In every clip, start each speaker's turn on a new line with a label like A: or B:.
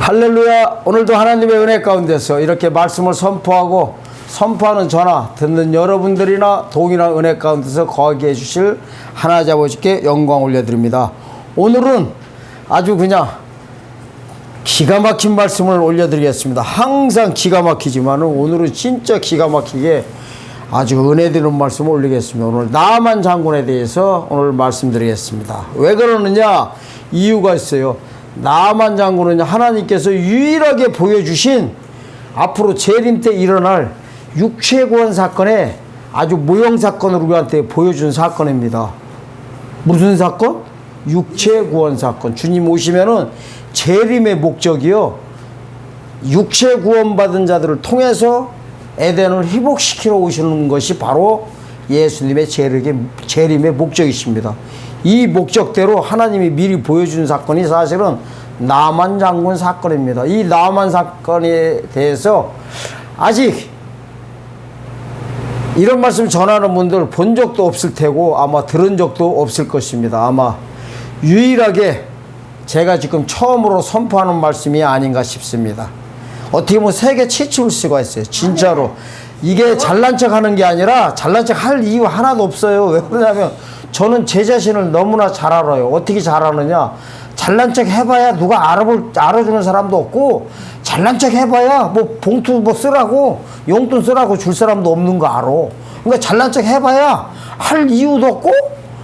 A: 할렐루야. 오늘도 하나님의 은혜 가운데서 이렇게 말씀을 선포하고 선포하는 저나 듣는 여러분들이나 동일한 은혜 가운데서 거하게 해주실 하나님 아버지께 영광 올려드립니다. 오늘은 아주 그냥 기가 막힌 말씀을 올려드리겠습니다. 항상 기가 막히지만 오늘은 진짜 기가 막히게 아주 은혜 되는 말씀을 올리겠습니다. 오늘 나만 장군에 대해서 오늘 말씀드리겠습니다. 왜 그러느냐? 이유가 있어요. 나만 장군은 하나님께서 유일하게 보여주신 앞으로 재림 때 일어날 육체 구원 사건의 아주 모형 사건을 우리한테 보여준 사건입니다. 무슨 사건? 육체 구원 사건. 주님 오시면은 재림의 목적이요, 육체 구원 받은 자들을 통해서 에덴을 회복시키러 오시는 것이 바로 예수님의 재림의 목적이십니다. 이 목적대로 하나님이 미리 보여준 사건이 사실은 나만 장군 사건입니다. 이 나만 사건에 대해서 아직 이런 말씀 전하는 분들 본 적도 없을 테고 아마 들은 적도 없을 것입니다. 아마 유일하게 제가 지금 처음으로 선포하는 말씀이 아닌가 싶습니다. 어떻게 보면 세계 최초일 수가 있어요. 진짜로. 이게 잘난 척 하는 게 아니라 잘난 척 할 이유 하나도 없어요. 왜 그러냐면 저는 제 자신을 너무나 잘 알아요. 어떻게 잘 아느냐? 잘난 척 해봐야 누가 알아주는 사람도 없고, 잘난 척 해봐야 뭐 봉투 뭐 쓰라고, 용돈 쓰라고 줄 사람도 없는 거 알아. 그러니까 잘난 척 해봐야 할 이유도 없고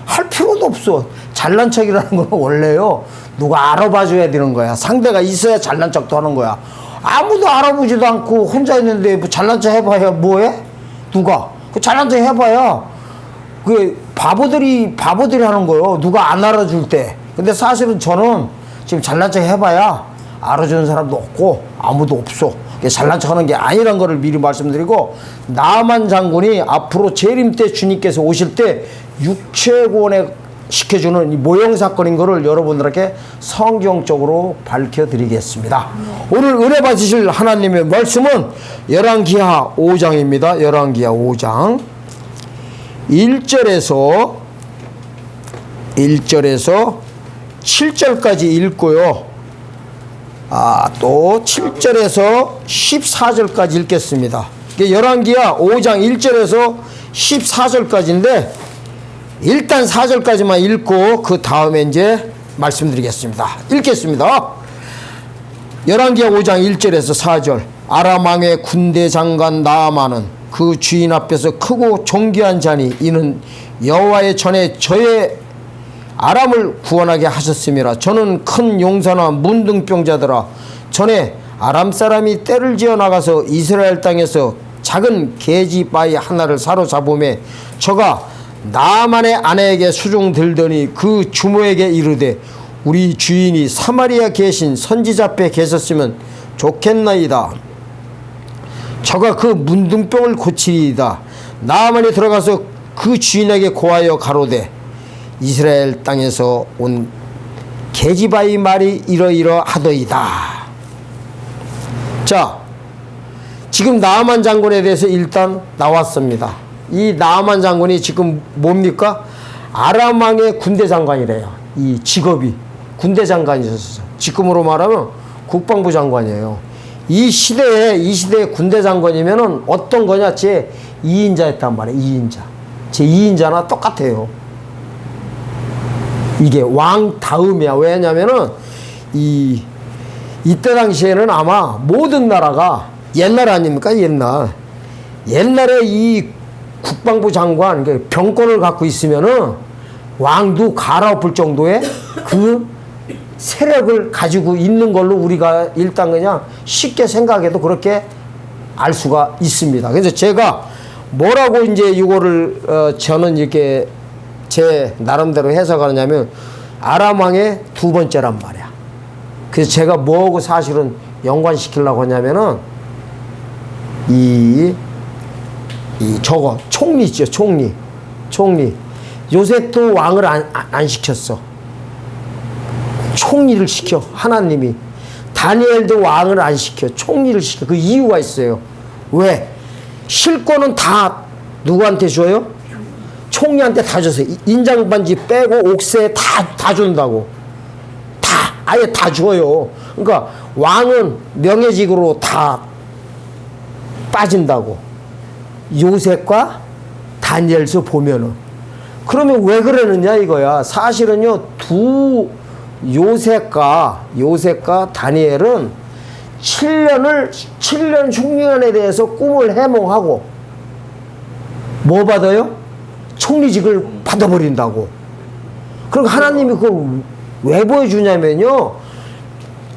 A: 할 필요도 없어. 잘난 척이라는 건 원래요, 누가 알아봐줘야 되는 거야. 상대가 있어야 잘난 척도 하는 거야. 아무도 알아보지도 않고 혼자 있는데 뭐 잘난 척 해봐야 뭐해? 누가? 그 잘난 척 해봐야 그 바보들이 하는 거예요. 누가 안 알아줄 때. 근데 사실은 저는 지금 잘난 척 해봐야 알아주는 사람도 없고 아무도 없어. 잘난 척 하는 게 아니란 거를 미리 말씀드리고, 나만 장군이 앞으로 재림 때 주님께서 오실 때 육체 구원에 시켜주는 이 모형 사건인 거를 여러분들에게 성경적으로 밝혀드리겠습니다. 오늘 은혜 받으실 하나님의 말씀은 열왕기하 5장입니다. 열왕기하 5장 1절에서 7절까지 읽고요. 또 7절에서 14절까지 읽겠습니다. 열왕기하 5장 1절에서 14절까지인데 일단 4절까지만 읽고 그 다음에 이제 말씀드리겠습니다. 읽겠습니다. 열왕기하 5장 1절에서 4절. 아람 왕의 군대 장관 나아만은 그 주인 앞에서 크고 존귀한 자니 이는 여호와의 전에 저의 아람을 구원하게 하셨음이라. 저는 큰 용사나 문둥병자들아, 전에 아람 사람이 떼를 지어 나가서 이스라엘 땅에서 작은 계지 바위 하나를 사로잡음에 저가 나만의 아내에게 수종 들더니 그 주모에게 이르되 우리 주인이 사마리아 계신 선지자 앞에 계셨으면 좋겠나이다. 저가 그 문둥병을 고치리이다. 나만이 들어가서 그 주인에게 고하여 가로되 이스라엘 땅에서 온 계지바위 말이 이러이러하더이다. 자, 지금 나아만 장군에 대해서 일단 나왔습니다. 이 나아만 장군이 지금 뭡니까? 아람 왕의 군대 장관이래요. 이 직업이 군대 장관이셨어요. 지금으로 말하면 국방부 장관이에요. 이 시대에 군대 장관이면은 어떤 거냐? 제 2인자였단 말이에요. 2인자. 제 2인자나 똑같아요. 이게 왕 다음이야. 왜냐면은 이때 당시에는 아마 모든 나라가 옛날 아닙니까? 옛날에 이 국방부 장관, 병권을 갖고 있으면은 왕도 갈아엎을 정도의 그 세력을 가지고 있는 걸로 우리가 일단 그냥 쉽게 생각해도 그렇게 알 수가 있습니다. 그래서 제가 뭐라고 이제 이거를 저는 이렇게 제 나름대로 해석하느냐면 아람 왕의 두 번째란 말이야. 그래서 제가 뭐하고 사실은 연관시키려고 하냐면은 저거 총리 있죠. 총리 요셉도 왕을 안 시켰어. 총리를 시켜. 하나님이. 다니엘도 왕을 안 시켜. 총리를 시켜. 그 이유가 있어요. 왜? 실권은 다 누구한테 줘요? 총리한테 다 줬어요. 인장반지 빼고 옥새 다 준다고. 다. 아예 다 줘요. 그러니까 왕은 명예직으로 다 빠진다고. 요셉과 다니엘서 보면은. 그러면 왜 그러느냐 이거야. 사실은요, 요셉과 다니엘은 7년 흉년에 대해서 꿈을 해몽하고 뭐 받아요? 총리직을 받아버린다고. 그럼 하나님이 그걸 왜 보여주냐면요,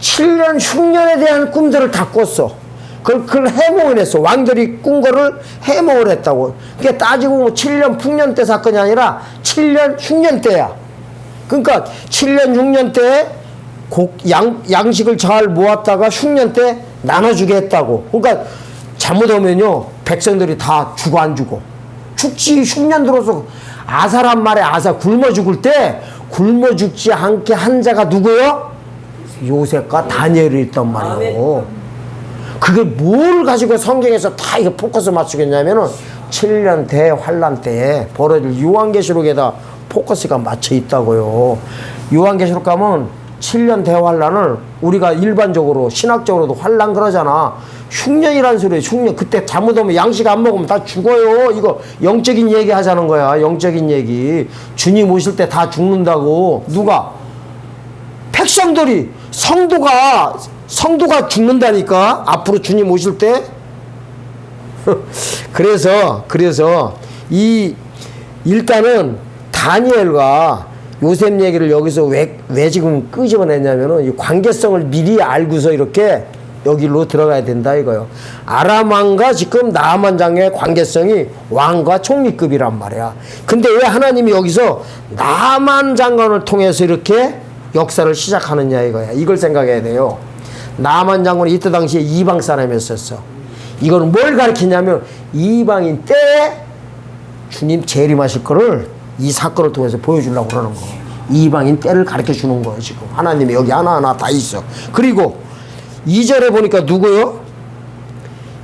A: 7년 흉년에 대한 꿈들을 다 꿨어. 그걸 해몽을 했어. 왕들이 꾼 거를 해몽을 했다고. 그게 따지고 보면 7년 풍년 때 사건이 아니라 7년 흉년 때야. 그러니까 7년 흉년 때에 양식을 잘 모았다가 흉년 때 나눠주게 했다고. 그러니까 잘못하면요, 백성들이 다 죽어 안 죽어? 죽지. 흉년 들어서 아사란 말에 아사 굶어 죽을 때 굶어 죽지 않게 한 자가 누구요? 요셉과 다니엘이 있단 말이에요. 그게 뭘 가지고 성경에서 다 이거 포커스 맞추겠냐면은 7년 대환란 때에 벌어질 요한계시록에다 포커스가 맞춰 있다고요. 요한계시록 가면 7년 대환란을 우리가 일반적으로 신학적으로도 환란 그러잖아. 흉년이라는 소리예요. 흉년. 그때 잘못하면 양식 안 먹으면 다 죽어요. 이거 영적인 얘기 하자는 거야. 영적인 얘기. 주님 오실 때 다 죽는다고. 누가? 백성들이, 성도가 죽는다니까. 앞으로 주님 오실 때. 그래서 일단은 다니엘과 요셉 얘기를 여기서 왜 지금 끄집어냈냐면은 이 관계성을 미리 알고서 이렇게 여기로 들어가야 된다 이거요. 아람 왕과 지금 나아만 장의 관계성이 왕과 총리급이란 말이야. 근데 왜 하나님이 여기서 나아만 장관을 통해서 이렇게 역사를 시작하느냐 이거야. 이걸 생각해야 돼요. 나아만 장군이 이때 당시에 이방 사람이었었어. 이거는 뭘 가르치냐면 이방인 때 주님 재림하실 거를 이 사건을 통해서 보여주려고 그러는 거. 이방인 때를 가르쳐 주는 거예요 지금. 하나님이 여기 하나하나 다 있어. 그리고 2절에 보니까 누구요?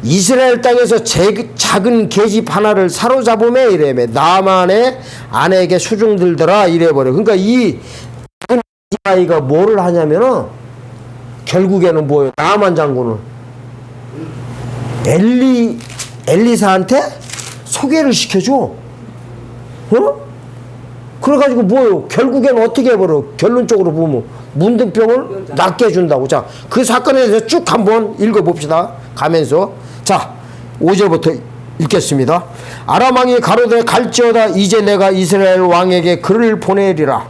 A: 이스라엘 땅에서 작은 계집 하나를 사로잡음에 이래매 나만의 아내에게 수중 들더라 이래버려. 그러니까 이 작은 아이가 뭐를 하냐면은 결국에는 뭐예요? 나만 장군을 엘리사한테 소개를 시켜줘. 어? 그래가지고 뭐예요? 결국에는 어떻게 해버려? 결론적으로 보면 문둥병을 낫게 해준다고. 자, 그 사건에 대해서 쭉 한번 읽어봅시다. 가면서. 자, 5절부터 읽겠습니다. 아람 왕이 가로되 갈지어다 이제 내가 이스라엘 왕에게 글을 보내리라.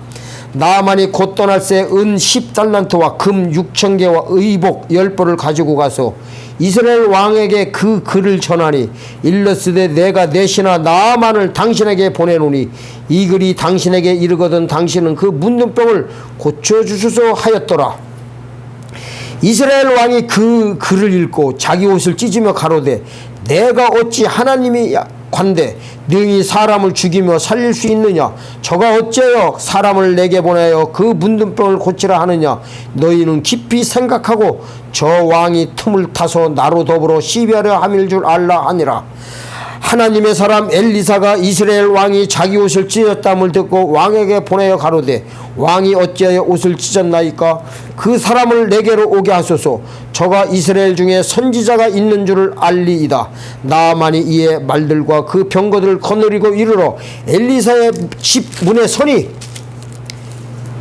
A: 나만이 곧 떠날새 은 10달란트와 금 6,000개와 의복 10벌을 가지고 가서 이스라엘 왕에게 그 글을 전하니 일러스되 내가 내시나 나만을 당신에게 보내노니 이 글이 당신에게 이르거든 당신은 그 문둥병을 고쳐주소서 하였더라. 이스라엘 왕이 그 글을 읽고 자기 옷을 찢으며 가로되 내가 어찌 하나님이 관대 능히 사람을 죽이며 살릴 수 있느냐? 저가 어째요 사람을 내게 보내어 그 문둥병을 고치라 하느냐? 너희는 깊이 생각하고 저 왕이 틈을 타서 나로 더불어 시비하려 함일 줄 알라 하니라. 하나님의 사람 엘리사가 이스라엘 왕이 자기 옷을 찢었담을 듣고 왕에게 보내어 가로되 왕이 어찌하여 옷을 찢었나이까? 그 사람을 내게로 오게 하소서. 저가 이스라엘 중에 선지자가 있는 줄을 알리이다. 나만이 이에 말들과 그 병거들을 거느리고 이르러 엘리사의 집 문에 서니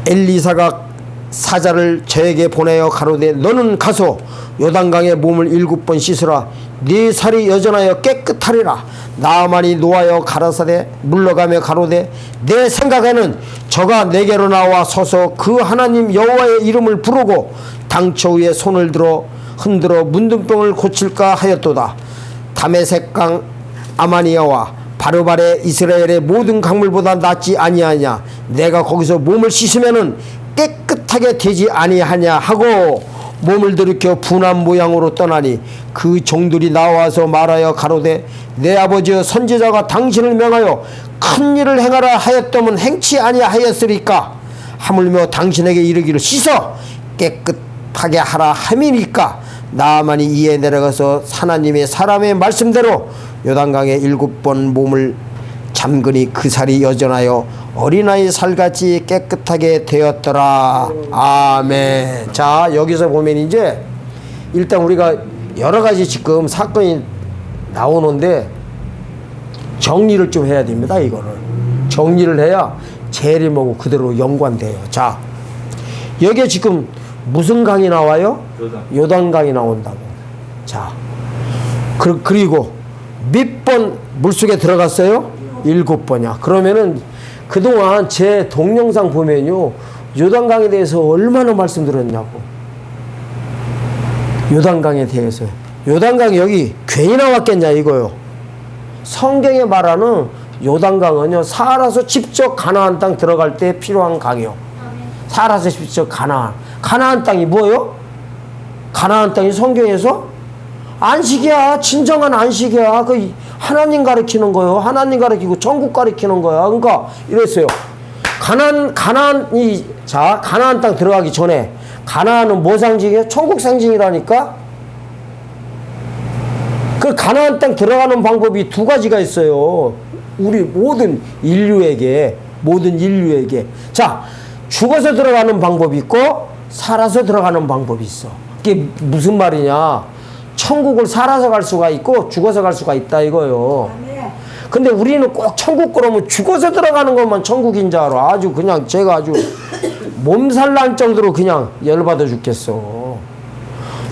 A: 엘리사가 사자를 저에게 보내어 가로되 너는 가서 요단강에 몸을 7번 씻으라. 네 살이 여전하여 깨끗하리라. 나만이 노하여 가라사대 물러가며 가로되 내 생각에는 저가 내게로 나와 서서 그 하나님 여호와의 이름을 부르고 당초 위에 손을 들어 흔들어 문둥병을 고칠까 하였도다. 다메섹강 아마니아와 바르발의 이스라엘의 모든 강물보다 낫지 아니하냐? 내가 거기서 몸을 씻으면은 깨끗하게 되지 아니하냐 하고 몸을 들이켜 분한 모양으로 떠나니 그 종들이 나와서 말하여 가로되 내 아버지여 선지자가 당신을 명하여 큰 일을 행하라 하였더면 행치 아니하였으리까? 하물며 당신에게 이르기를 씻어 깨끗하게 하라 함이니까? 나만이 이에 내려가서 하나님의 사람의 말씀대로 요단강에 7번 몸을 잠그니 그 살이 여전하여 어린아이 살같이 깨끗하게 되었더라. 아멘. 자, 여기서 보면 이제 일단 우리가 여러 가지 지금 사건이 나오는데 정리를 좀 해야 됩니다. 이거를 정리를 해야 재림하고 그대로 연관돼요. 자, 여기에 지금 무슨 강이 나와요? 요단강이 나온다고. 자, 그리고 몇 번 물속에 들어갔어요? 7번이야. 그러면은 그동안 제 동영상 보면요, 요단강에 대해서 얼마나 말씀드렸냐고. 요단강에 대해서. 요단강이 여기 괜히 나왔겠냐 이거요. 성경에 말하는 요단강은요, 살아서 직접 가나안 땅 들어갈 때 필요한 강이요. 살아서 직접 가나안 땅이 뭐예요? 가나안 땅이 성경에서 안식이야. 진정한 안식이야. 그 하나님 가르치는 거요. 하나님 가르치고 천국 가르치는 거야. 그러니까 이랬어요. 가나안이, 자, 가나안 땅 들어가기 전에 가나안은 뭐 상징이에요? 천국 상징이라니까. 그 가나안 땅 들어가는 방법이 두 가지가 있어요. 우리 모든 인류에게. 자, 죽어서 들어가는 방법이 있고 살아서 들어가는 방법이 있어. 그게 무슨 말이냐? 천국을 살아서 갈 수가 있고 죽어서 갈 수가 있다 이거요. 근데 우리는 꼭 천국 그러면 죽어서 들어가는 것만 천국인 줄 알아. 아주 그냥 제가 아주 몸살 날 정도로 그냥 열받아 죽겠어.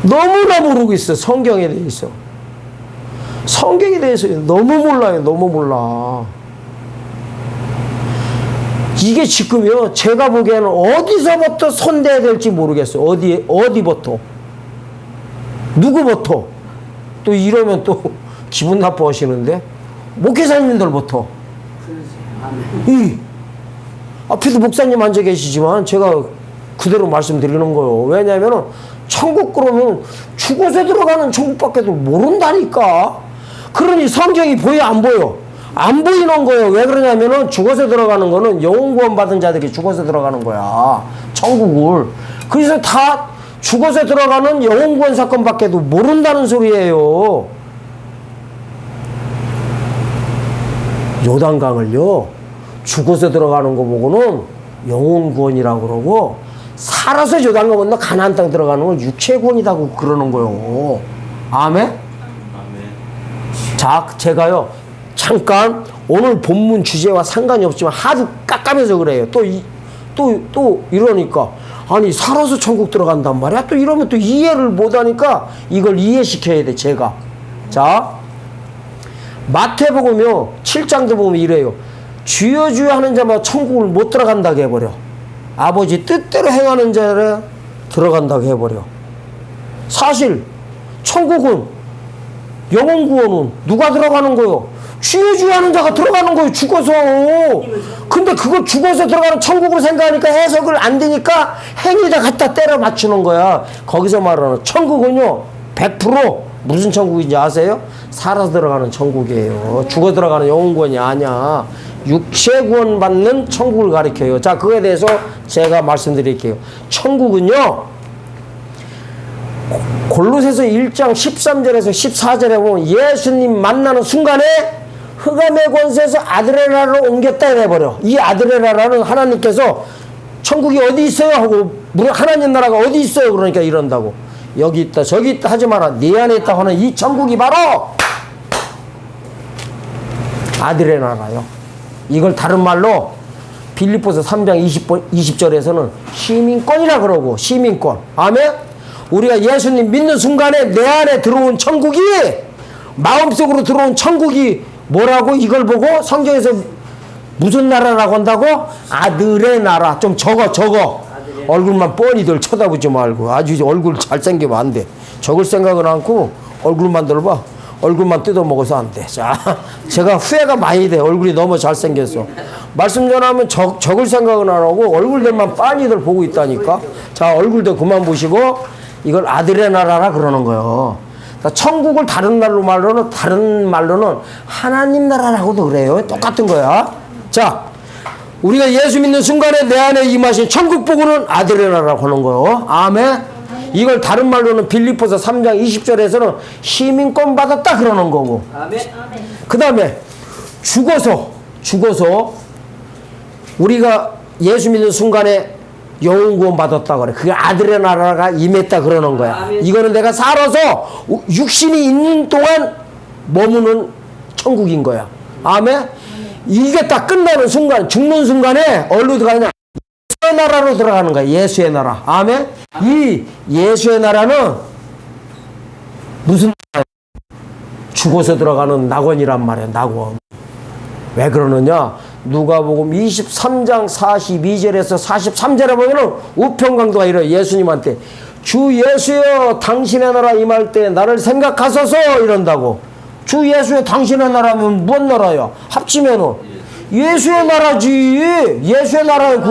A: 너무나 모르고 있어. 성경에 대해서. 성경에 대해서 너무 몰라요. 너무 몰라. 이게 지금요, 제가 보기에는 어디서부터 손대야 될지 모르겠어요. 어디부터. 누구부터. 또 이러면 또 기분 나빠하시는데. 목회자님들부터. 앞에도 목사님 앉아 계시지만 제가 그대로 말씀드리는 거예요. 왜냐하면 천국 그러면 죽어서 들어가는 천국밖에도 모른다니까. 그러니 성경이 보여 안 보여? 안 보이는 거예요. 왜 그러냐면은 죽어서 들어가는 거는 영혼 구원 받은 자들이 죽어서 들어가는 거야. 천국을. 그래서 다 죽어서 들어가는 영혼 구원 사건밖에도 모른다는 소리예요. 요단강을요, 죽어서 들어가는 거 보고는 영혼 구원이라고 그러고, 살아서 요단강 건너 가나안 땅 들어가는 건 육체 구원이라고 그러는 거예요. 아멘? 자, 제가요, 잠깐 오늘 본문 주제와 상관이 없지만 하도 깜깜해서 그래요. 또 이러니까, 아니 살아서 천국 들어간단 말이야. 또 이러면 또 이해를 못하니까 이걸 이해시켜야 돼 제가. 자, 마태복음요 7장도 보면 이래요. 주여 주여 하는 자마다 천국을 못 들어간다고 해버려. 아버지 뜻대로 행하는 자를 들어간다고 해버려. 사실 천국은, 영혼 구원은 누가 들어가는 거요? 주여 주여 하는 자가 들어가는 거예요. 죽어서. 근데 그거 죽어서 들어가는 천국으로 생각하니까 해석을 안 되니까 행위에다 갖다 때려 맞추는 거야. 거기서 말하는 천국은요 100% 무슨 천국인지 아세요? 살아서 들어가는 천국이에요. 죽어 들어가는 영혼 구원이 아니야. 육체 구원 받는 천국을 가리켜요. 자, 그거에 대해서 제가 말씀드릴게요. 천국은요, 골로새서 1장 13절에서 14절에 보면 예수님 만나는 순간에 흑암의 권세에서 아들의 나라로 옮겼다 해버려. 이 아들의 나라는 하나님께서 천국이 어디 있어요? 하고 하나님 나라가 어디 있어요? 그러니까 이런다고. 여기 있다 저기 있다 하지 마라. 네 안에 있다 하는 이 천국이 바로 아들의 나라요. 이걸 다른 말로 빌립보서 3장 20절에서는 시민권이라 그러고, 시민권. 아멘? 우리가 예수님 믿는 순간에 내 안에 들어온 천국이, 마음속으로 들어온 천국이 뭐라고 이걸 보고 성경에서 무슨 나라라고 한다고? 아들의 나라. 좀 적어. 얼굴만 뻔히들 쳐다보지 말고. 아주 얼굴 잘생기면 안 돼. 적을 생각은 않고 얼굴만 들어봐. 얼굴만 뜯어먹어서 안 돼. 자, 제가 후회가 많이 돼. 얼굴이 너무 잘생겼어. 말씀 전하면 적을 생각은 안 하고 얼굴들만 빤히들 보고 있다니까. 자, 얼굴도 그만 보시고 이걸 아들의 나라라 그러는 거예요. 천국을 다른 말로는 하나님 나라라고도 그래요. 똑같은 거야. 자, 우리가 예수 믿는 순간에 내 안에 임하신 천국 보고는 아들의 나라라고 하는 거예요. 아멘. 이걸 다른 말로는 빌립보서 3장 20절에서는 시민권 받았다 그러는 거고. 그 다음에 죽어서 죽어서 우리가 예수 믿는 순간에 영혼 구원 받았다 그래. 그게 아들의 나라가 임했다 그러는 거야. 이거는 내가 살아서 육신이 있는 동안 머무는 천국인 거야. 아멘. 이게 딱 끝나는 순간, 죽는 순간에 어디로 들어가냐? 예수의 나라로 들어가는 거야. 예수의 나라. 아멘. 이 예수의 나라는 무슨 나라야? 죽어서 들어가는 낙원이란 말이야. 낙원. 왜 그러느냐? 누가복음 23장 42절에서 43절에 보면은 우평강도가 이래요. 예수님한테 주 예수여 당신의 나라 임할 때 나를 생각하소서 이런다고. 주 예수여 당신의 나라면 뭔 나라야? 합치면은 예수의 나라지. 예수의 나라요.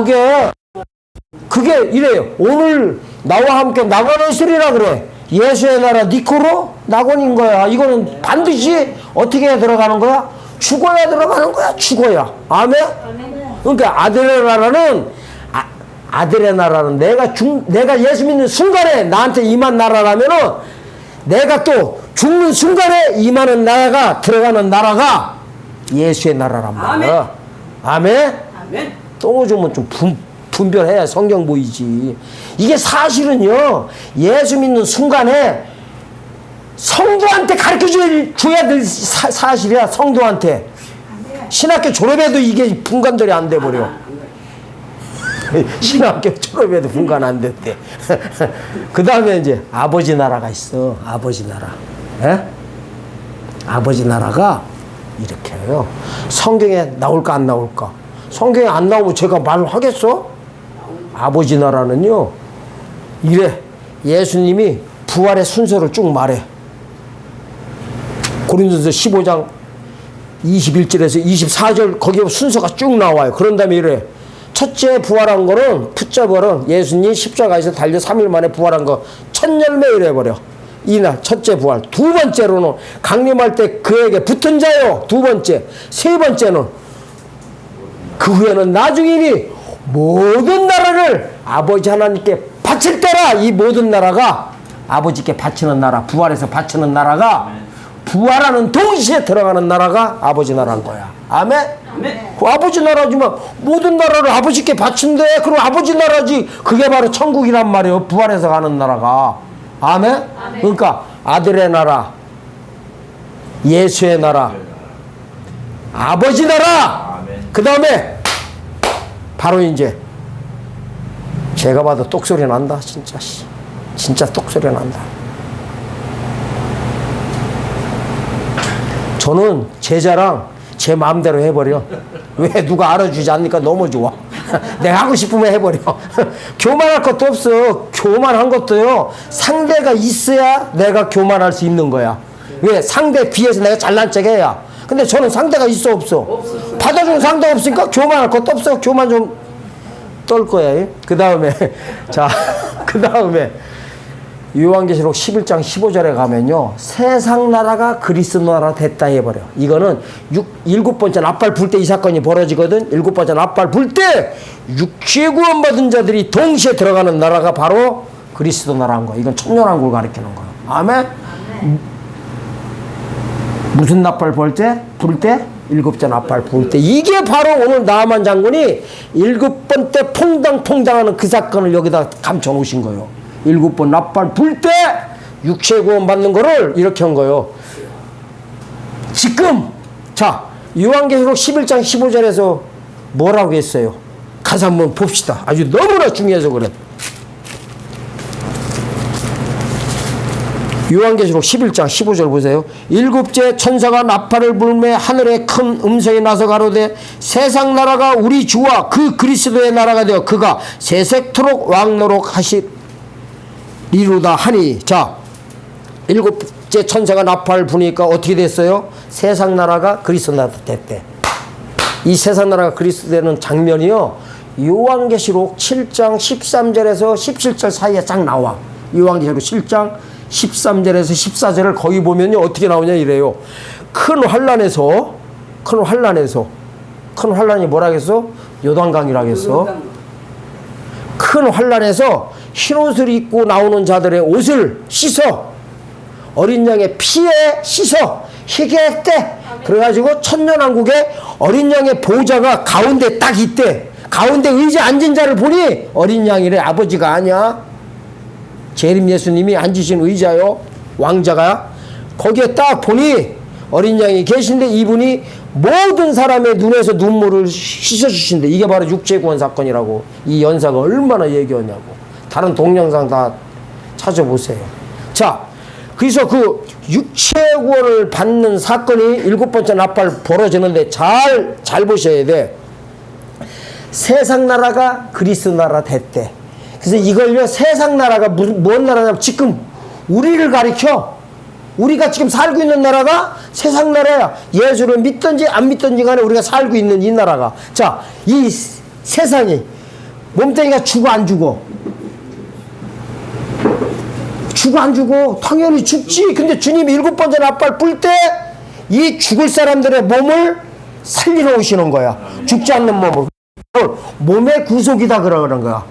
A: 그게 이래요. 오늘 나와 함께 낙원에 있으리라 그래. 예수의 나라 니코로 낙원인 거야. 이거는 반드시 어떻게 들어가는 거야? 죽어야 들어가는 거야. 죽어야. 아멘? 그러니까 아들의 나라는 내가 예수 믿는 순간에 나한테 임한 나라라면은 내가 또 죽는 순간에 임하는 나라가 들어가는 나라가 예수의 나라란 말이야. 아멘? 아멘? 똥오줌은 좀 분별해야 성경 보이지. 이게 사실은요, 예수 믿는 순간에 성도한테 가르쳐줘야 될 사실이야. 성도한테. 신학교 졸업해도 이게 분간들이 안 돼버려. 신학교 졸업해도 분간 안 됐대. 그 다음에 이제 아버지 나라가 있어. 아버지 나라. 에? 아버지 나라가 이렇게 해요. 성경에 나올까 안 나올까? 성경에 안 나오면 제가 말을 하겠어? 아버지 나라는요, 이래. 예수님이 부활의 순서를 쭉 말해. 고린도서 15장 21절에서 24절 거기 순서가 쭉 나와요. 그런 다음에 이래. 첫째 부활한 거는 붙잡아버려. 예수님 십자가에서 달려 3일 만에 부활한 거 첫열매 이래버려. 이날 첫째 부활. 두 번째로는 강림할 때 그에게 붙은 자요. 두 번째. 세 번째는 그 후에는 나중이니 모든 나라를 아버지 하나님께 바칠 때라. 이 모든 나라가 아버지께 바치는 나라, 부활해서 바치는 나라가 부활하는 동시에 들어가는 나라가 아버지 나라인 거야. 아멘? 아멘. 그 아버지 나라지만 모든 나라를 아버지께 바친대. 그럼 아버지 나라지. 그게 바로 천국이란 말이에요. 부활해서 가는 나라가. 아멘? 아멘. 그러니까 아들의 나라, 예수의 나라, 아버지 나라. 그 다음에 바로 이제 제가 봐도 똑소리 난다. 진짜 똑소리 난다. 저는 제자랑 제 마음대로 해버려. 왜 누가 알아주지 않으니까 너무 좋아. 내가 하고 싶으면 해버려. 교만할 것도 없어. 교만한 것도요, 상대가 있어야 내가 교만할 수 있는 거야. 왜? 상대 뒤에서 내가 잘난 척 해야. 근데 저는 상대가 있어 없어? 받아주는 상대가 없으니까 교만할 것도 없어. 교만 좀 떨 거야. 그 다음에 자, 그 다음에 요한계시록 11장 15절에 가면요, 세상 나라가 그리스도 나라 됐다 해버려. 이거는 일곱 번째 납발 불 때 이 사건이 벌어지거든. 일곱 번째 납발 불 때 육체 구원 받은 자들이 동시에 들어가는 나라가 바로 그리스도 나라인 거야. 이건 천년왕국을 가리키는 거야. 아멘? 무슨 납발 불 때? 일곱째 납발 불 때. 이게 바로 오늘 나아만 장군이 일곱 번 때 퐁당퐁당하는 그 사건을 여기다 감춰 놓으신 거예요. 일곱 번 납발 불 때 육체 구원 받는 거를 이렇게 한 거예요. 지금 자, 요한계시록 11장 15절에서 뭐라고 했어요? 가서 한번 봅시다. 아주 너무나 중요해서 그래. 요한계시록 11장 15절 보세요. 일곱째 천사가 나팔을 불매 하늘에 큰 음성이 나서 가로되 세상 나라가 우리 주와 그 그리스도의 나라가 되어 그가 세세토록 왕노록 하시리로다 하니. 자, 일곱째 천사가 나팔을 부니까 어떻게 됐어요? 세상 나라가 그리스도 나라 됐대. 이 세상 나라가 그리스도 되는 장면이요, 요한계시록 7장 13절에서 17절 사이에 쫙 나와. 요한계시록 7장 13절에서 14절을 거기 보면요, 어떻게 나오냐 이래요. 큰 환란이 뭐라 했어? 요단강이라고 했어. 큰 환란에서 흰옷을 입고 나오는 자들의 옷을 씻어 어린 양의 피에 씻어 희게 때 그래가지고 천년왕국에 어린 양의 보호자가 가운데 딱 있대. 가운데 의자 앉은 자를 보니 어린 양이래. 아버지가 아니야. 재림 예수님이 앉으신 의자요. 왕자가. 거기에 딱 보니 어린 양이 계신데 이분이 모든 사람의 눈에서 눈물을 씻어주신대. 이게 바로 육체구원 사건이라고. 이 연사가 얼마나 얘기하냐고. 다른 동영상 다 찾아보세요. 자, 그래서 그 육체구원을 받는 사건이 7번째 나팔 벌어지는데 잘 보셔야 돼. 세상 나라가 그리스도 나라 됐대. 그래서 이걸요, 세상 나라가 뭔 나라냐면 지금 우리를 가리켜. 우리가 지금 살고 있는 나라가 세상 나라야. 예수를 믿든지 안 믿든지 간에 우리가 살고 있는 이 나라가. 자, 이 세상이 몸뚱이가 죽어 안 죽어? 죽어 안 죽어? 당연히 죽지. 근데 주님이 7번째 나팔 불 때 이 죽을 사람들의 몸을 살리러 오시는 거야. 죽지 않는 몸을. 몸의 구속이다 그러는 거야.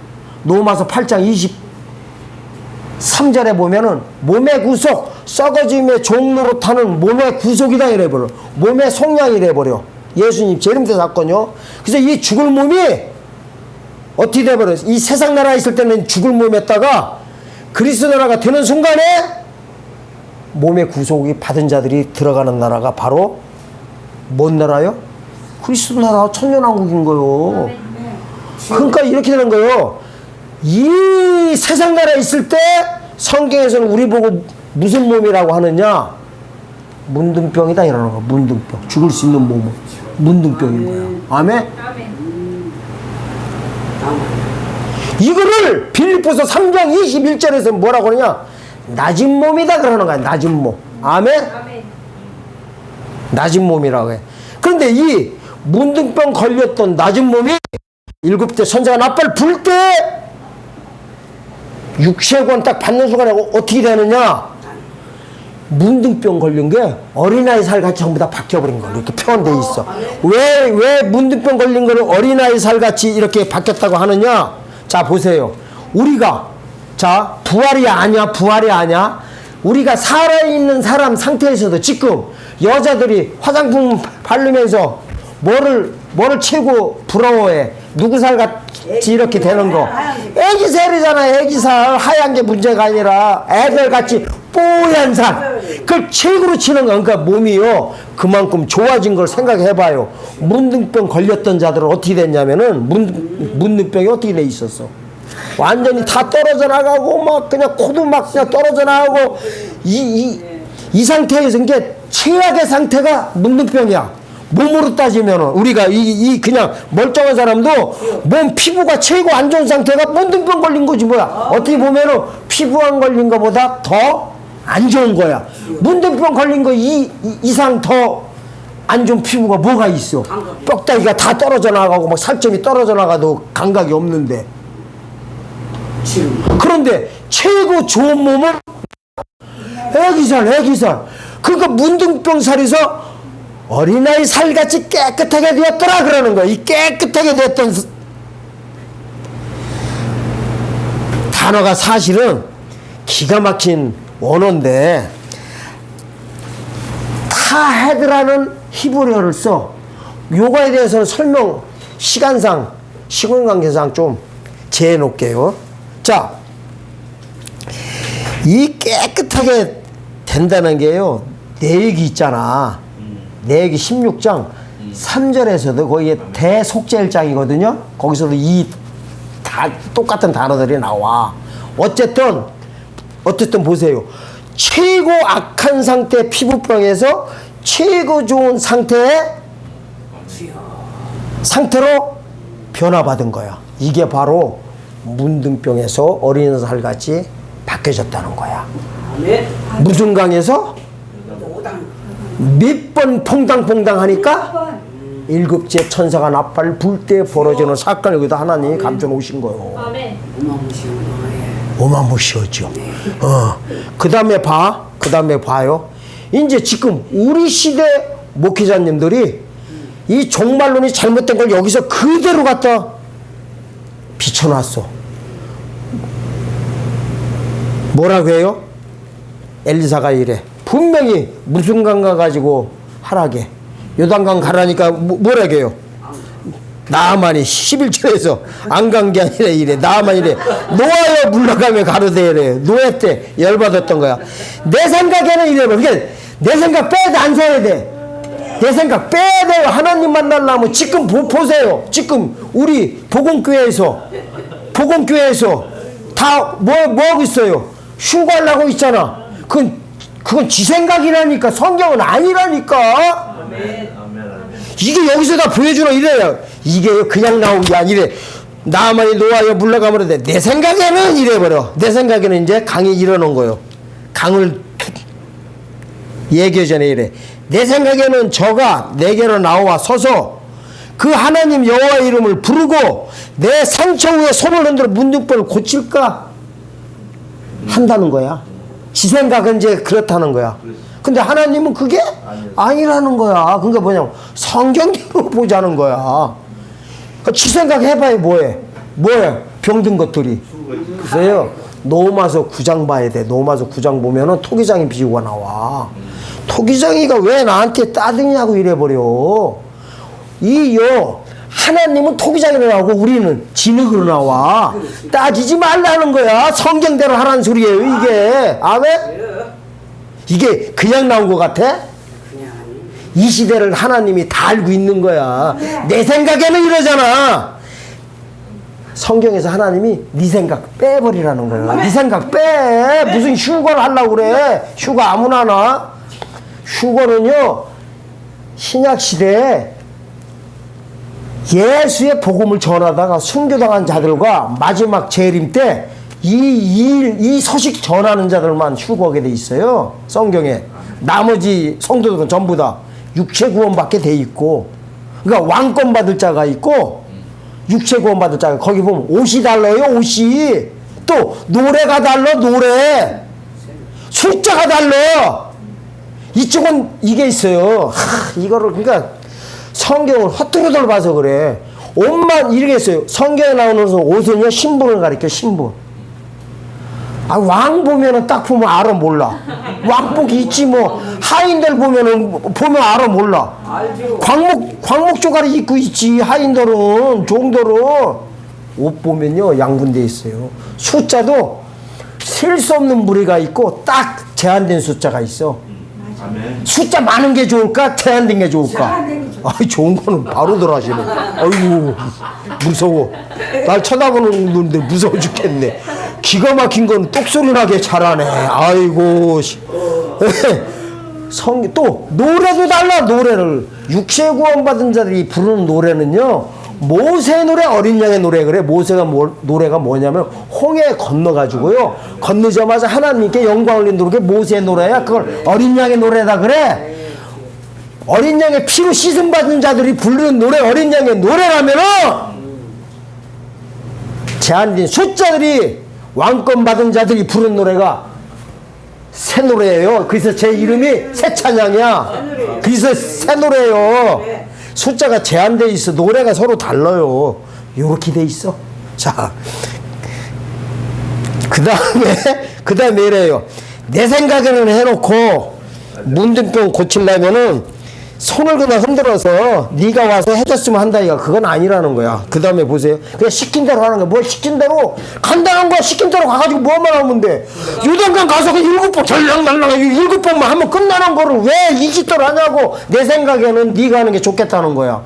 A: 로마서 8장 23절에 보면은 몸의 구속, 썩어짐의 종로로 타는 몸의 구속이다 이래버려. 몸의 속량이 돼버려. 예수님 재림대 사건이요. 그래서 이 죽을 몸이 어떻게 돼버려? 이 세상 나라에 있을 때는 죽을 몸이었다가 그리스도 나라가 되는 순간에 몸의 구속이 받은 자들이 들어가는 나라가 바로 뭔 나라요? 그리스도 나라 천년왕국인 거요. 그러니까 이렇게 되는 거요. 이 세상 나라에 있을 때 성경에서는 우리 보고 무슨 몸이라고 하느냐? 문둥병이다 이러는 거야. 문둥병. 죽을 수 있는 몸은 문둥병인 거야. 아멘? 이거를 빌립보서 3장 21절에서 뭐라고 그러냐? 낮은 몸이다 그러는 거야. 낮은 몸. 아멘? 낮은 몸이라고 해. 그런데 이 문둥병 걸렸던 낮은 몸이 7대 천사가 나팔 불 때 육체권 딱 받는 순간에 어떻게 되느냐? 문둥병 걸린 게 어린아이 살같이 전부 다 바뀌어버린 거야. 이렇게 표현되어 있어. 왜 문둥병 걸린 거를 어린아이 살같이 이렇게 바뀌었다고 하느냐? 자, 보세요. 우리가, 자, 부활이 아니야. 우리가 살아있는 사람 상태에서도 지금 여자들이 화장품 바르면서 뭐를 최고 부러워해? 누구 살같이 이렇게 되는 거. 애기살이잖아. 애기살. 하얀 게 문제가 아니라 애들같이 뽀얀 살. 그걸 최고로 치는 거. 그러니까 몸이요. 그만큼 좋아진 걸 생각해봐요. 문둥병 걸렸던 자들은 어떻게 됐냐면은 문둥병이 어떻게 돼 있었어? 완전히 다 떨어져 나가고 막 그냥 코도 막 그냥 떨어져 나가고 이 상태에서 이게 최악의 상태가 문둥병이야. 몸으로 따지면 우리가 이 그냥 멀쩡한 사람도 몸 피부가 최고 안 좋은 상태가 문둥병 걸린 거지 뭐야. 어떻게 보면은 피부 안 걸린 거보다 더 안 좋은 거야. 문둥병 걸린 거 이상 더 안 좋은 피부가 뭐가 있어. 뼈다귀가 다 떨어져 나가고 막 살점이 떨어져 나가도 감각이 없는데. 그런데 최고 좋은 몸은 애기살. 그러니까 문둥병 살에서 어린아이 살같이 깨끗하게 되었더라 그러는 거야. 이 깨끗하게 되었던 단어가 사실은 기가 막힌 원어인데 타헤드라는 히브리어를 써. 요거에 대해서는 설명 시간 관계상 좀 재해놓을게요. 자, 이 깨끗하게 된다는 게요, 내역이 있잖아. 내역이 16장 3절에서도 거기에 대속죄일장이거든요. 거기서도 다 똑같은 단어들이 나와. 어쨌든 보세요. 최고 악한 상태 피부병에서 최고 좋은 상태로 변화받은 거야. 이게 바로 문둥병에서 어린살같이 바뀌어졌다는 거야. 무슨강에서 몇 번 퐁당퐁당 하니까 7째 천사가 나팔 불 때 벌어지는 사건이기도 하나님이 감춰 놓으신 거예요. 어마무시하죠. 그 다음에 봐요. 이제 지금 우리 시대 목회자님들이 이 종말론이 잘못된 걸 여기서 그대로 갖다 비춰놨어. 뭐라고 해요? 엘리사가 이래. 분명히 무슨 강가 가지고 하라게. 요단강 가라니까 뭐라게요? 나만이 11절에서 안 간 게 아니라 이래. 나만이래. 노아여 물러가며 가로되 이래. 노아 때 열받았던 거야. 내 생각에는 이래. 그러니까 내 생각 빼도 안 서야 돼. 내 생각 빼야 돼요. 하나님 만나려면 지금 보세요. 지금 우리 복음교회에서 다 뭐 하고 있어요? 휴가하려고 있잖아. 그건 지 생각이라니까. 성경은 아니라니까. 이게 여기서 다 보여주는 이래요. 이게 그냥 나온 게 아니래. 나만이 노아여 물러가면 돼. 내 생각에는 이래버려. 내 생각에는 이제 강이 일어난 거예요. 강을 얘기 전에 이래. 내 생각에는 저가 내게로 나와 서서 그 하나님 여호와의 이름을 부르고 내 상처 위에 손을 흔들어 문둥병을 고칠까 한다는 거야. 지 생각은 이제 그렇다는 거야. 근데 하나님은 그게 아니라는 거야. 그러니까 뭐냐면 성경대로 보자는 거야. 그러니까 지 생각 해봐야 뭐해 병든 것들이. 그래서요 노마서 9장 봐야 돼. 노마서 9장 보면은 토기장이 비유가 나와. 토기장이가 왜 나한테 따드냐고 이래버려. 하나님은 토기장이로 나오고 우리는 진흙으로 나와. 따지지 말라는 거야. 성경대로 하라는 소리예요 이게. 아멘? 이게 그냥 나온 것 같아? 이 시대를 하나님이 다 알고 있는 거야. 내 생각에는 이러잖아. 성경에서 하나님이 네 생각 빼버리라는 거야. 네 생각 빼. 무슨 휴거를 하려고 그래. 휴거 아무나 나. 휴거는요 신약시대에 예수의 복음을 전하다가 순교당한 자들과 마지막 재림 때 이 소식 전하는 자들만 휴거하게 돼 있어요 성경에. 나머지 성도들은 전부 다 육체 구원받게 돼 있고, 그러니까 왕권 받을 자가 있고 육체 구원 받을 자가, 거기 보면 옷이 달라요. 옷이 또 노래가 달라. 노래 숫자가 달라. 이쪽은 이게 있어요. 이거를 그러니까 성경을 헛뚜루들 봐서 그래. 옷만 이렇게 했어요. 성경에 나오는 옷은요 신분을 가리켜. 신분. 왕 보면은 딱 보면 알아 몰라. 왕복이 있지 뭐. 하인들 보면 알아 몰라. 광목 조가리 입고 있지. 하인들은 종들은 옷 보면요 양분돼 있어요. 숫자도 셀 수 없는 무리가 있고 딱 제한된 숫자가 있어. 숫자 많은 게 좋을까? 제한된 게 좋을까? 좋은 거는 바로 들어가시네. 아이고 무서워. 날 쳐다보는데 무서워 죽겠네. 기가 막힌 건 똑소리 나게 잘하네. 아이고. 또 노래도 달라. 노래를 육체 구원 받은 자들이 부르는 노래는요 모세 노래, 어린 양의 노래 그래. 모세가 노래가 뭐냐면 홍해 건너가지고요 건너자마자 하나님께 영광을 돌리는 게 모세의 노래야. 그걸 어린 양의 노래다 그래. 어린 양의 피로 씻음 받은 자들이 부르는 노래 어린 양의 노래라면은 제한된 숫자들이 왕권 받은 자들이 부르는 노래가 새 노래예요. 그래서 제 이름이 새 찬양이야. 그래서 새 노래예요. 숫자가 제한돼 있어. 노래가 서로 달라요. 요렇게 돼 있어. 자, 그 다음에 이래요. 내 생각에는 해놓고 문둥병 고치려면은 손을 그냥 흔들어서 네가 와서 해줬으면 한다 이거. 그건 아니라는 거야. 그 다음에 보세요. 그냥 시킨 대로 하는 거야. 뭘 시킨 대로 간단한 거야. 시킨 대로 가가지고 뭐만 하면 돼. 요단강 가서 그 7번 덜랑달랑 7번만 하면 끝나는 거를 왜 이 짓들 하냐고. 내 생각에는 네가 하는 게 좋겠다는 거야.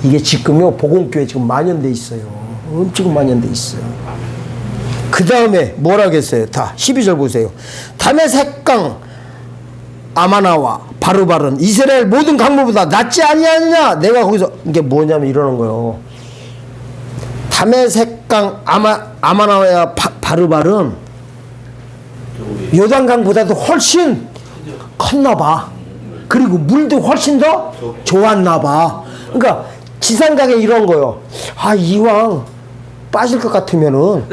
A: 이게 지금요 복음교회 지금 만연돼 있어요. 엄청 만연돼 있어요. 그 다음에 뭐라겠어요. 다 12절 보세요. 다메섹강 아마나와 바르바른 이스라엘 모든 강물보다 낫지 아니하느냐. 내가 거기서 이게 뭐냐면 이러는 거예요. 다메섹강 아마나와 바르바른 요단강보다도 훨씬 컸나 봐. 그리고 물도 훨씬 더 좋았나 봐. 그러니까 지상강에 이런 거요. 이왕 빠질 것 같으면은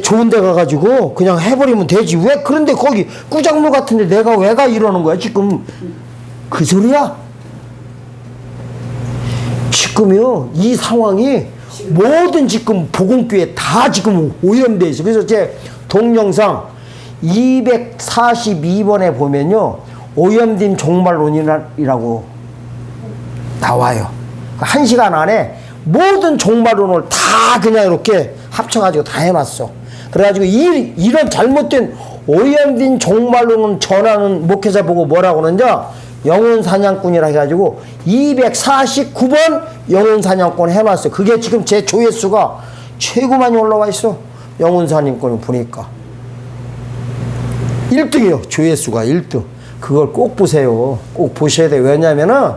A: 좋은 데 가가지고 그냥 해버리면 되지. 왜 그런데 거기 꾸작물 같은데 내가 왜 가 이러는 거야 지금. 그 소리야. 지금요 이 상황이 모든 지금 복음교회 다 지금 오염돼 있어. 그래서 제 동영상 242번에 보면요 오염된 종말론이라고 나와요. 1시간 안에 모든 종말론을 다 그냥 이렇게 합쳐가지고 다 해놨어. 그래가지고 이런 잘못된 오염된 종말론은 전하는 목회자 보고 뭐라고 그러는지 영혼 사냥꾼이라 해가지고 249번 영혼 사냥꾼 해놨어요. 그게 지금 제 조회수가 최고 많이 올라와 있어. 영혼 사냥꾼을 보니까 1등이요. 조회수가 1등. 그걸 꼭 보세요. 꼭 보셔야 돼요. 왜냐면은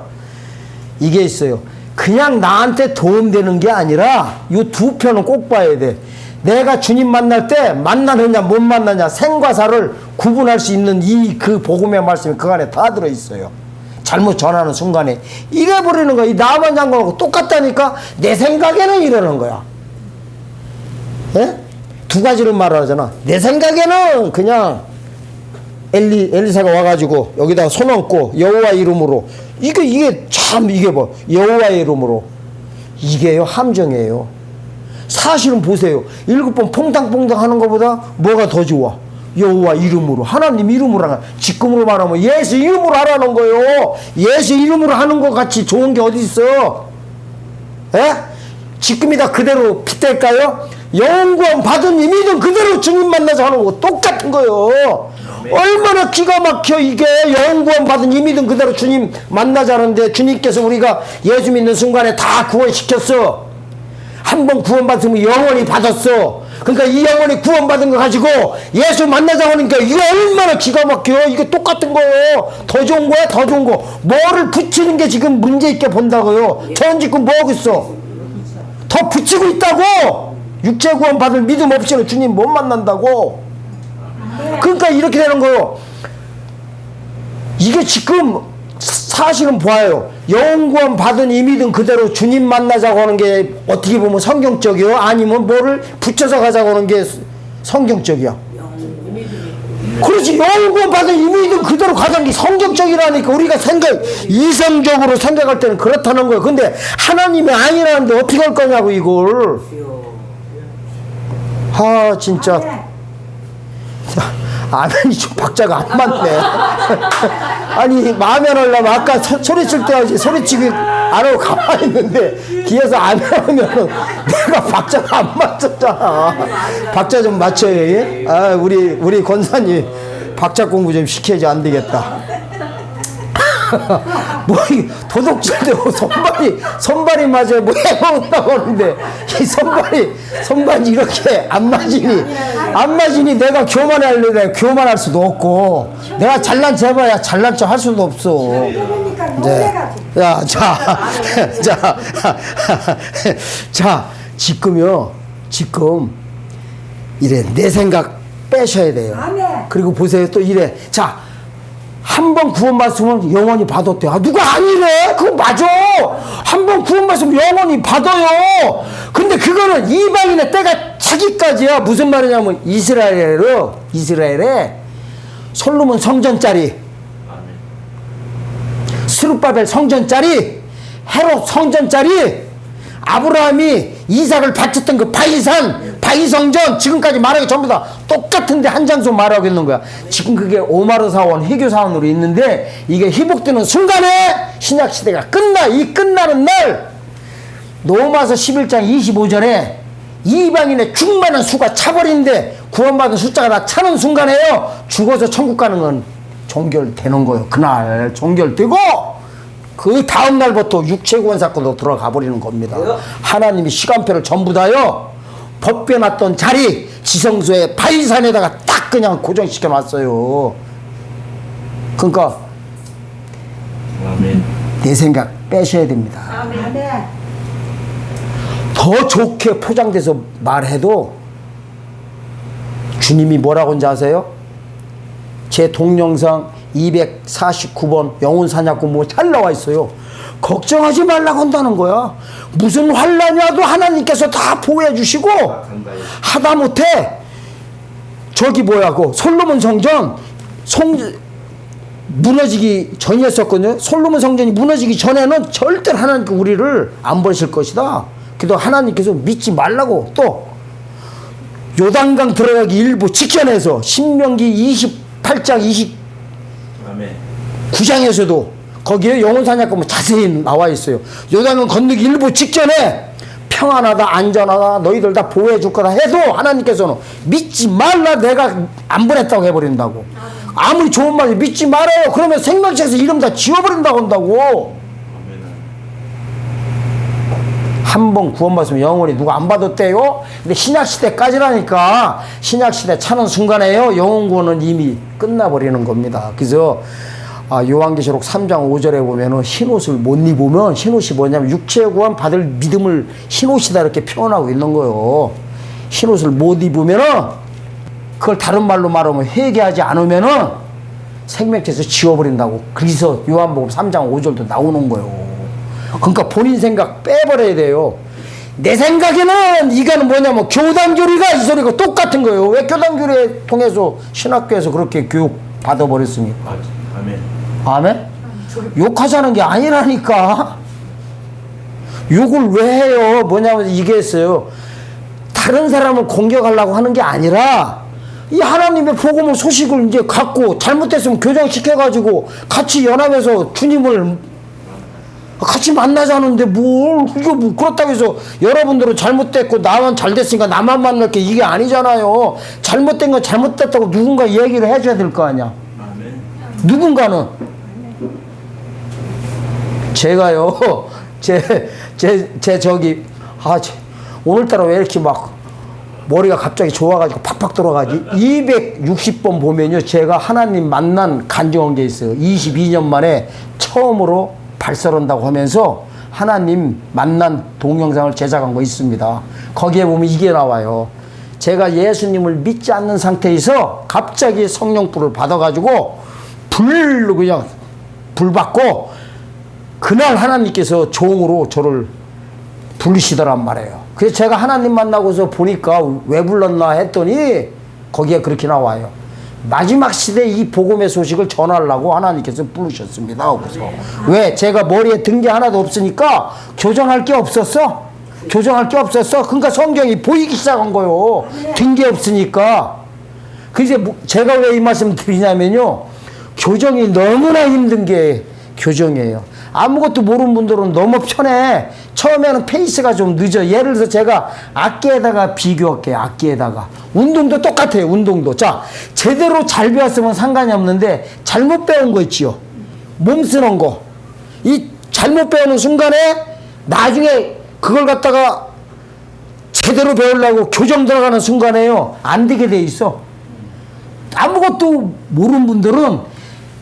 A: 이게 있어요. 그냥 나한테 도움되는 게 아니라 이 두 편은 꼭 봐야 돼. 내가 주님 만날 때 만나느냐 못 만나냐 생과 사를 구분할 수 있는 그 복음의 말씀이 그 안에 다 들어있어요. 잘못 전하는 순간에 이래버리는 거야. 이 나만 장관하고 똑같다니까. 내 생각에는 이러는 거야. 예? 두 가지를 말하잖아. 내 생각에는 그냥 엘리사가 와가지고 여기다가 손 얹고 여호와 이름으로 이게 참 이게 뭐 여호와의 이름으로 이게요 함정이에요. 사실은 보세요. 7번 퐁당퐁당 하는 것보다 뭐가 더 좋아? 여호와 이름으로 하나님 이름으로 하는 지금으로 말하면 예수 이름으로 하라는 거예요. 예수 이름으로 하는 것 같이 좋은 게 어디 있어? 예? 지금이다 그대로 빗댈까요? 영구원 받은 이미는 그대로 주님 만나서 하는 거 똑같은 거예요. 얼마나 기가 막혀. 이게 영구원 받은 이미든 그대로 주님 만나자는데 주님께서 우리가 예수 믿는 순간에 다 구원시켰어. 한 번 구원받으면 영원히 받았어. 그러니까 이 영원히 구원받은 거 가지고 예수 만나자고 하니까 이거 얼마나 기가 막혀. 이게 똑같은 거예요. 더 좋은 거야 더 좋은 거. 뭐를 붙이는 게 지금 문제 있게 본다고요. 전 지금 뭐하고 있어? 더 붙이고 있다고. 육체 구원 받을 믿음 없이는 주님 못 만난다고. 그러니까 이렇게 되는 거예요. 이게 지금 사실은 보아요. 영구원 받은 이미든 그대로 주님 만나자고 하는 게 어떻게 보면 성경적이요? 아니면 뭐를 붙여서 가자고 하는 게 성경적이야? 그렇지. 영구원 받은 이미든 그대로 가자는 게 성경적이라니까. 우리가 이성적으로 생각할 때는 그렇다는 거예요. 근데 하나님이 아니라는데 어떻게 할 거냐고 이걸. 진짜 아멘이 좀 박자가 안 맞네. 아니 마음에 안 하려면 아까 소리칠 때 하지 소리치기 안 하고 가만히 있는데 뒤에서 아멘 하면은 내가 박자가 안 맞췄잖아. 박자 좀 맞춰요. 예? 우리 권사님 박자 공부 좀 시켜야지 안 되겠다. 뭐 도둑질도 손발이 맞아요. 뭐 해먹는다고 하는데 이 손발이 이렇게 안 맞으니 내가 교만하려면 교만할 수도 없고 내가 잘난 체 해봐야 잘난 척 할 수도 없어. 자, 지금 이래 내 생각 빼셔야 돼요. 그리고 보세요. 또 이래. 자, 한 번 구원받으면 영원히 받았대. 누가 아니래? 그거 맞아. 한 번 구원받으면 영원히 받아요. 근데 그거는 이방인의 때가 차기까지야. 무슨 말이냐면 이스라엘에 솔로몬 성전짜리, 스룹바벨 성전짜리, 헤롯 성전짜리, 아브라함이 이삭을 바쳤던 그 바위성전 지금까지 말하기 전부 다 똑같은데 한 장소 말하고 있는 거야. 지금 그게 오마르 사원 해교 사원으로 있는데 이게 회복되는 순간에 신약 시대가 이 끝나는 날 로마서 11장 25절에 이방인의 충만한 수가 차버리는데 구원받은 숫자가 다 차는 순간에요. 죽어서 천국 가는 건 종결되는 거예요. 그날 종결되고 그 다음 날부터 육체구원 사건으로 들어가 버리는 겁니다. 하나님이 시간표를 전부 다요 법변놨던 자리 지성소의 바위산에다가 딱 그냥 고정시켜 놨어요. 그러니까 내 생각 빼셔야 됩니다. 더 좋게 포장돼서 말해도 주님이 뭐라고 하는지 아세요? 제 동영상 249번 영혼 사냥꾼 뭐 잘 나와 있어요. 걱정하지 말라고 한다는 거야. 무슨 환난이 와도 하나님께서 다 보호해 주시고 하다못해 그 솔로몬 성전 무너지기 전이었었거든요. 솔로몬 성전이 무너지기 전에는 절대 하나님께 우리를 안 버리실 것이다. 그래도 하나님께서 믿지 말라고 또 요단강 들어가기 일부 직전에서 신명기 28장 20 9장에서도 거기에 영혼사냥꾼 뭐 자세히 나와 있어요. 요단강 건너기 일부 직전에 평안하다, 안전하다, 너희들 다 보호해 줄 거다 해도 하나님께서는 믿지 말라, 내가 안 보냈다고 해버린다고. 아무리 좋은 말이 믿지 말아요. 그러면 생명책에서 이름 다 지워버린다고 한다고. 한 번 구원받으면 영원히 누가 안 받았대요? 근데 신약시대까지라니까, 신약시대 차는 순간에요, 영혼구원은 이미 끝나버리는 겁니다. 그래서 요한계시록 3장 5절에 보면은 흰옷을 못 입으면, 흰옷이 뭐냐면 육체의 구원 받을 믿음을 흰옷이다 이렇게 표현하고 있는 거예요. 흰옷을 못 입으면은, 그걸 다른 말로 말하면 회개하지 않으면은 생명책에서 지워버린다고. 그래서 요한복음 3장 5절도 나오는 거예요. 그러니까 본인 생각 빼버려야 돼요. 내 생각에는 이거는 뭐냐면 교단교리가 이 소리가 똑같은 거예요. 왜 교단교리에 통해서 신학교에서 그렇게 교육 받아버렸습니까?
B: 아멘.
A: 아멘? 욕하자는 게 아니라니까. 욕을 왜 해요? 뭐냐면 이게 있어요. 다른 사람을 공격하려고 하는 게 아니라 이 하나님의 복음을 소식을 이제 갖고 잘못됐으면 교정시켜가지고 같이 연합해서 주님을 같이 만나자는데 뭘 이거 뭐 그렇다고 해서 여러분들은 잘못됐고 나만 잘됐으니까 나만 만날게 이게 아니잖아요. 잘못된 건 잘못됐다고 누군가 얘기를 해줘야 될 거 아니야.
B: 아멘.
A: 누군가는. 제가요 제 저기 오늘따라 왜 이렇게 막 머리가 갑자기 좋아가지고 팍팍 돌아가지. 260번 보면요 제가 하나님 만난 간증한 게 있어요. 22년 만에 처음으로 발설한다고 하면서 하나님 만난 동영상을 제작한 거 있습니다. 거기에 보면 이게 나와요. 제가 예수님을 믿지 않는 상태에서 갑자기 성령불을 받아가지고 그냥 불 받고 그날 하나님께서 종으로 저를 부르시더란 말이에요. 그래서 제가 하나님 만나고서 보니까 왜 불렀나 했더니 거기에 그렇게 나와요. 마지막 시대 이 복음의 소식을 전하려고 하나님께서 부르셨습니다. 그래서 왜? 제가 머리에 든 게 하나도 없으니까 교정할 게 없었어. 교정할 게 없었어. 그러니까 성경이 보이기 시작한 거요. 든 게 없으니까. 그래서 제가 왜 이 말씀 드리냐면요. 교정이 너무나 힘든 게 교정이에요. 아무것도 모르는 분들은 너무 편해. 처음에는 페이스가 좀 늦어. 예를 들어서 제가 악기에다가 비교할게요. 악기에다가. 운동도 똑같아요. 운동도. 자, 제대로 잘 배웠으면 상관이 없는데 잘못 배운 거 있지요. 몸 쓰는 거. 이 잘못 배우는 순간에 나중에 그걸 갖다가 제대로 배우려고 교정 들어가는 순간에요. 안 되게 돼 있어. 아무것도 모르는 분들은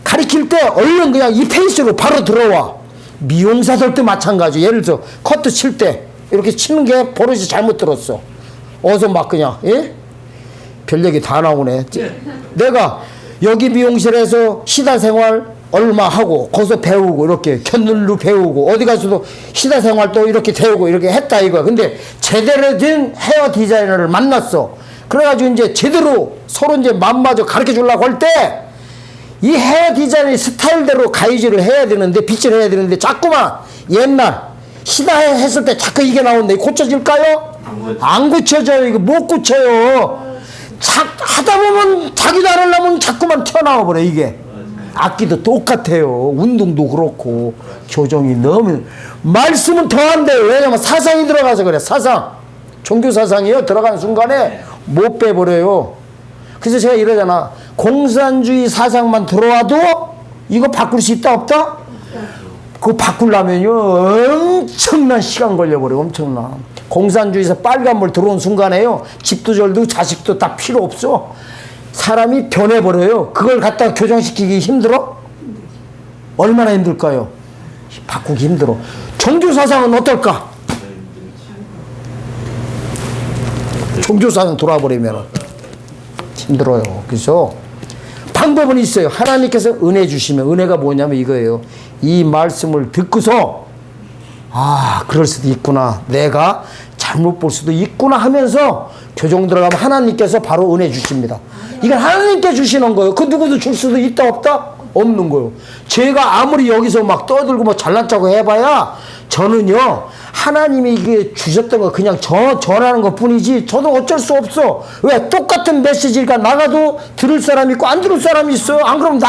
A: 가르칠 때 얼른 그냥 이 페이스로 바로 들어와. 미용사들도 마찬가지. 예를 들어 커트 칠 때 이렇게 치는 게 버릇이 잘못 들었어. 어서 막 그냥 별 얘기 다 나오네. 내가 여기 미용실에서 시다 생활 얼마 하고 거기서 배우고 이렇게 견눈로 배우고 어디 가서도 시다 생활도 이렇게 배우고 이렇게 했다 이거야. 근데 제대로 된 헤어 디자이너를 만났어. 그래가지고 이제 제대로 서로 이제 맘마저 가르쳐 주려고 할 때 이 헤어 디자인의 스타일대로 가위질을 해야 되는데 빗질을 해야 되는데 자꾸만 옛날 시다 했을 때 자꾸 이게 나오는데 고쳐질까요? 안 고쳐져요. 이거 못 고쳐요. 하다 보면 자기도 안 하려면 자꾸만 튀어나와 버려 이게. 악기도 똑같아요. 운동도 그렇고 교정이 너무 말씀은 더 안 돼요. 왜냐면 사상이 들어가서 그래. 사상 종교 사상이요. 들어가는 순간에 못 빼버려요. 그래서 제가 이러잖아. 공산주의 사상만 들어와도 이거 바꿀 수 있다 없다? 그거 바꾸려면요 엄청난 시간 걸려버려. 엄청난. 공산주의에서 빨간불 들어온 순간에요 집도 절도 자식도 다 필요 없어. 사람이 변해버려요. 그걸 갖다가 교정시키기 힘들어? 얼마나 힘들까요? 바꾸기 힘들어. 종교사상은 어떨까? 종교사상 돌아버리면 힘들어요. 그래서 방법은 있어요. 하나님께서 은혜 주시면, 은혜가 뭐냐면 이거예요. 이 말씀을 듣고서 그럴 수도 있구나, 내가 잘못 볼 수도 있구나 하면서 교정 들어가면 하나님께서 바로 은혜 주십니다. 이건 하나님께 주시는 거예요. 그 누구도 줄 수도 있다 없다? 없는 거예요. 제가 아무리 여기서 막 떠들고 뭐 잘난 척 해봐야 저는요, 하나님이 이게 주셨던 거 그냥 전하는 것 뿐이지, 저도 어쩔 수 없어. 왜? 똑같은 메시지가 나가도 들을 사람이 있고, 안 들을 사람이 있어요. 안 그러면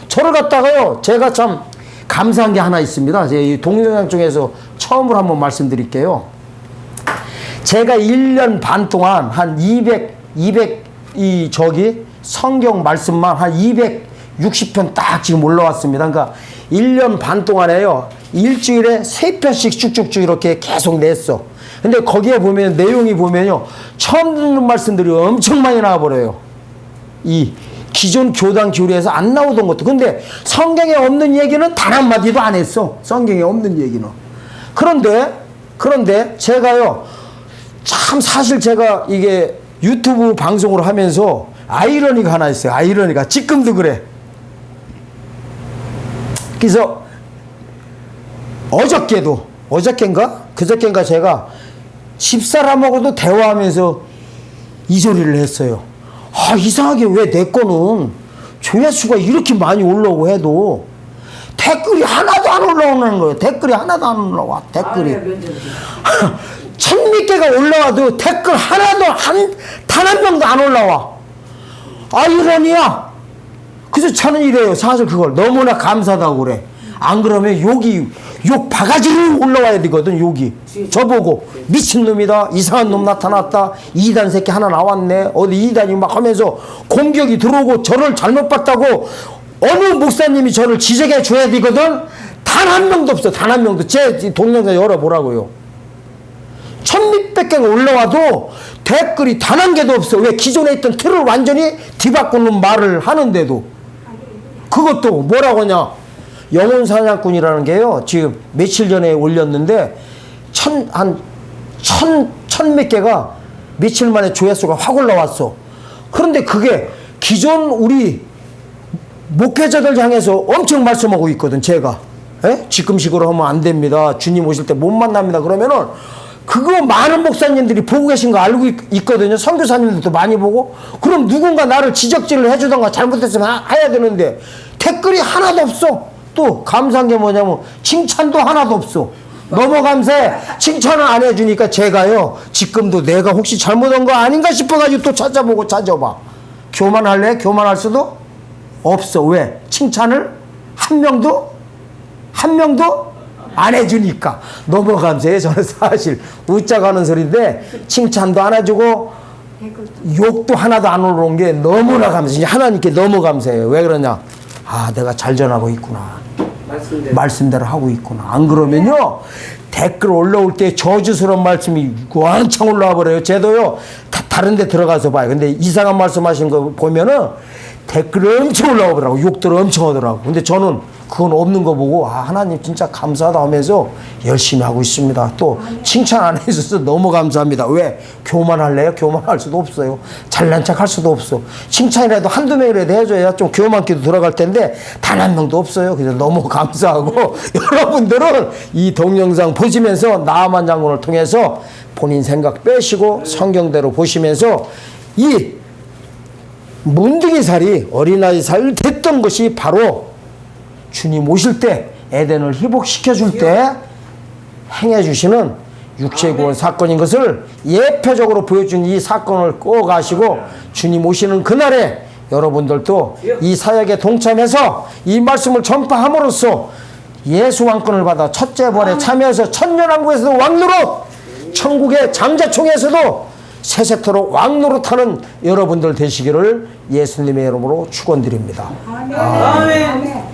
A: 저를 갖다가요, 제가 참 감사한 게 하나 있습니다. 제 이 동영상 중에서 처음으로 한번 말씀드릴게요. 제가 1년 반 동안 한 200, 성경 말씀만 한 260편 딱 지금 올라왔습니다. 그러니까 1년 반 동안에요, 일주일에 3편씩 쭉쭉쭉 이렇게 계속 냈어. 근데 거기에 보면, 내용이 보면요, 처음 듣는 말씀들이 엄청 많이 나와버려요. 이 기존 교단 교리에서 안 나오던 것도. 근데 성경에 없는 얘기는 단 한마디도 안 했어. 성경에 없는 얘기는. 그런데 제가요, 참 사실 제가 이게 유튜브 방송을 하면서 아이러니가 하나 있어요. 아이러니가. 지금도 그래. 그래서 그저께인가 제가 집사람하고도 대화하면서 이 소리를 했어요. 아, 이상하게 왜 내 거는 조회수가 이렇게 많이 올라오고 해도 댓글이 하나도 안 올라오는 거예요. 댓글이 하나도 안 올라와. 댓글이. 1000몇 개가 올라와도 댓글 하나도 단 한 명도 안 올라와. 아이러니야. 그래서 저는 이래요. 사실 그걸 너무나 감사하다고 그래. 안 그러면 욕 바가지로 올라와야 되거든. 욕이 저보고 미친놈이다, 이상한 놈 나타났다, 이단 새끼 하나 나왔네, 어디 이단이 막 하면서 공격이 들어오고, 저를 잘못 봤다고 어느 목사님이 저를 지적해 줘야 되거든. 단 한 명도 없어. 단 한 명도. 제 동영상 열어보라고요. 1000몇백 개가 올라와도 댓글이 단 한 개도 없어. 왜? 기존에 있던 틀을 완전히 뒤바꾸는 말을 하는데도. 그것도 뭐라고 하냐, 영혼사냥꾼이라는 게요, 지금 며칠 전에 올렸는데 천 몇 개가 며칠 만에 조회수가 확 올라왔어. 그런데 그게 기존 우리 목회자들 향해서 엄청 말씀하고 있거든. 제가 지금식으로 하면 안 됩니다, 주님 오실 때 못 만납니다, 그러면은 그거 많은 목사님들이 보고 계신 거 알고 있거든요. 선교사님들도 많이 보고. 그럼 누군가 나를 지적질을 해주던가 잘못했으면 해야 되는데 댓글이 하나도 없어. 또 감사한 게 뭐냐면 칭찬도 하나도 없어. 너무 감사해. 칭찬을 안 해주니까 제가요, 지금도 내가 혹시 잘못한 거 아닌가 싶어가지고 또 찾아봐. 교만할래? 교만할 수도 없어. 왜? 칭찬을 한 명도 안 해주니까. 너무 감사해. 저는 사실 웃자가는 소리인데 칭찬도 안 해주고 욕도 하나도 안 올라온 게 너무나 감사해. 하나님께 너무 감사해요. 왜 그러냐, 아, 내가 잘 전하고 있구나, 말씀대로 하고 있구나. 안 그러면요, 댓글 올라올 때 저주스러운 말씀이 왕창 올라와 버려요. 쟤도요, 다른 데 들어가서 봐요. 근데 이상한 말씀 하신 거 보면은 댓글 엄청 올라와 버더라고. 욕들 엄청 하더라고. 근데 저는 그건 없는 거 보고, 아, 하나님 진짜 감사하다 하면서 열심히 하고 있습니다. 또 칭찬 안 해줘서 너무 감사합니다. 왜? 교만할래요? 교만할 수도 없어요. 잘난 척 할 수도 없어. 칭찬이라도 한두 명이라도 해줘야 좀 교만기도 들어갈 텐데 단 한 명도 없어요. 그래서 너무 감사하고 여러분들은 이 동영상 보시면서 나아만 장군을 통해서 본인 생각 빼시고 성경대로 보시면서 이 문둥이 살이 어린아이 살 됐던 것이 바로 주님 오실 때 에덴을 회복시켜 줄 때 행해 주시는 육체 구원 사건인 것을 예표적으로 보여준 이 사건을 꼭 아시고, 주님 오시는 그날에 여러분들도 이 사역에 동참해서 이 말씀을 전파함으로써 예수 왕권을 받아 첫째 벌에 참여해서 천년왕국에서도 왕노릇, 천국의 장자총에서도 세세토록 왕노릇하는 여러분들 되시기를 예수님의 이름으로 축원드립니다.
B: 아멘.